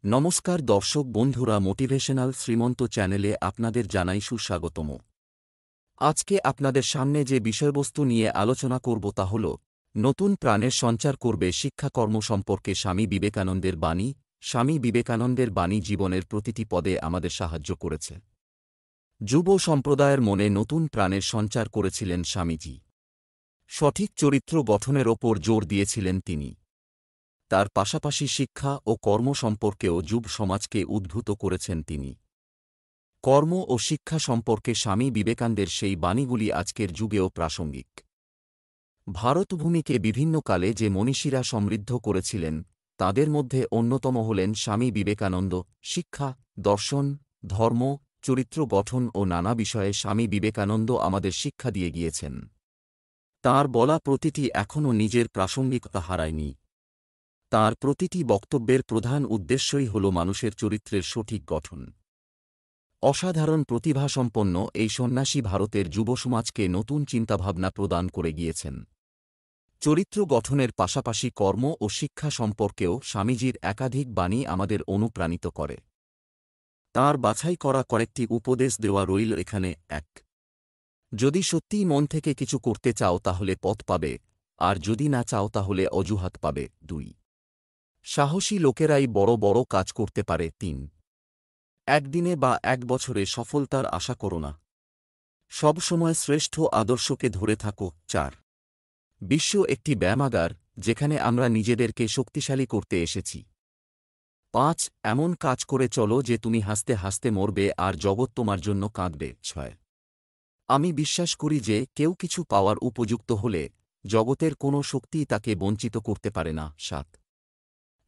নমস্কার দর্শক বন্ধুরা, মোটিভেশনাল শ্রীমন্ত চ্যানেলে আপনাদের জানাই সুস্বাগতম। আজকে আপনাদের সামনে যে বিষয়বস্তু নিয়ে আলোচনা করব তা হল নতুন প্রাণের সঞ্চার করবে শিক্ষাকর্ম সম্পর্কে স্বামী বিবেকানন্দের বাণী। স্বামী বিবেকানন্দের বাণী জীবনের প্রতিটি পদে আমাদের সাহায্য করেছে। যুব সম্প্রদায়ের মনে নতুন প্রাণের সঞ্চার করেছিলেন স্বামীজি। সঠিক চরিত্র গঠনের ওপর জোর দিয়েছিলেন তিনি। তার পাশাপাশি শিক্ষা ও কর্ম সম্পর্কেও যুব সমাজকে উদ্ভূত করেছেন তিনি। কর্ম ও শিক্ষা সম্পর্কে স্বামী বিবেকানন্দের সেই বাণীগুলি আজকের যুগেও প্রাসঙ্গিক। ভারতভূমিকে বিভিন্ন কালে যে মনীষীরা সমৃদ্ধ করেছিলেন তাদের মধ্যে অন্যতম হলেন স্বামী বিবেকানন্দ। শিক্ষা, দর্শন, ধর্ম, চরিত্র গঠন ও নানা বিষয়ে স্বামী বিবেকানন্দ আমাদের শিক্ষা দিয়ে গিয়েছেন। তাঁর বলা প্রতিটি এখনও নিজের প্রাসঙ্গিকতা হারায়নি। তাঁর প্রতিটি বক্তব্যের প্রধান উদ্দেশ্যই হল মানুষের চরিত্রের সঠিক গঠন। অসাধারণ প্রতিভাসম্পন্ন এই সন্ন্যাসী ভারতের যুবসমাজকে নতুন চিন্তাভাবনা প্রদান করে গিয়েছেন। চরিত্র গঠনের পাশাপাশি কর্ম ও শিক্ষা সম্পর্কেও স্বামীজির একাধিক বাণী আমাদের অনুপ্রাণিত করে। তাঁর বাছাই করা কয়েকটি উপদেশ দেওয়া রইল এখানে। ১. যদি সত্যিই মন থেকে কিছু করতে চাও তাহলে পথ পাবে, আর যদি না চাও তাহলে অজুহাত পাবে। ২. সাহসী লোকেরাই বড় বড় কাজ করতে পারে। ৩. একদিনে বা এক বছরে সফলতার আশা করো না, সবসময় শ্রেষ্ঠ আদর্শকে ধরে থাকো। ৪. বিশ্ব একটি ব্যায়ামাগার, যেখানে আমরা নিজেদেরকে শক্তিশালী করতে এসেছি। ৫. এমন কাজ করে চলো যে তুমি হাসতে হাসতে মরবে আর জগৎ তোমার জন্য কাঁদবে। ৬. আমি বিশ্বাস করি যে কেউ কিছু পাওয়ার উপযুক্ত হলে জগতের কোনো শক্তিই তাকে বঞ্চিত করতে পারে না। ৭.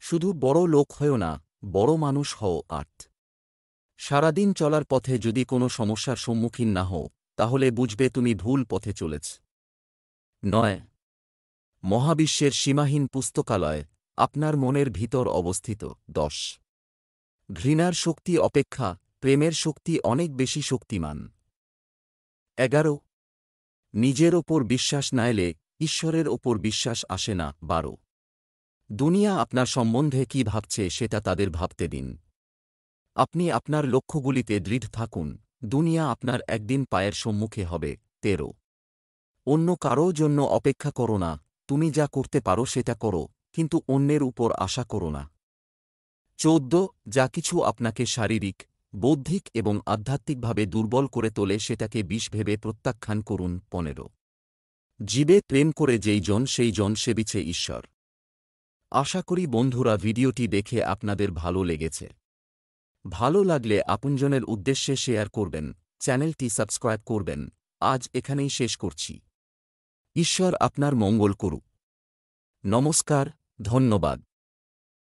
শুধু বড় লোক হও না, বড় মানুষ হও। ৮. সারাদিন চলার পথে যদি কোনো সমস্যার সম্মুখীন না হও তাহলে বুঝবে তুমি ভুল পথে চলেছ। ৯. মহাবিশ্বের সীমাহীন পুস্তকালয় আপনার মনের ভিতর অবস্থিত। ১০. ঘৃণার শক্তি অপেক্ষা প্রেমের শক্তি অনেক বেশি শক্তিমান। ১১. নিজের ওপর বিশ্বাস না এলে ঈশ্বরের ওপর বিশ্বাস আসে না। ১২. দুনিয়া আপনার সম্বন্ধে কি ভাবছে সেটা তাদের ভাবতে দিন। আপনি আপনার লক্ষ্যগুলিতে দৃঢ় থাকুন, দুনিয়া আপনার একদিন পায়ের সম্মুখে হবে। ১৩. অন্য কারও জন্য অপেক্ষা করো না, তুমি যা করতে পারো সেটা করো, কিন্তু অন্যের উপর আশা করো না। ১৪. যা কিছু আপনাকে শারীরিক, বৌদ্ধিক এবং আধ্যাত্মিকভাবে দুর্বল করে তোলে সেটাকে বিষ ভেবে প্রত্যাখ্যান করুন। ১৫. জীবে প্রেম করে যেই জন সেই জন সেবিছে ঈশ্বর। আশা করি বন্ধুরা ভিডিওটি দেখে আপনাদের ভালো লেগেছে। ভালো লাগলে আপনজনের উদ্দেশ্যে শেয়ার করবেন, চ্যানেলটি সাবস্ক্রাইব করবেন। আজ এখানেই শেষ করছি। ঈশ্বর আপনার মঙ্গল করুক। নমস্কার, ধন্যবাদ।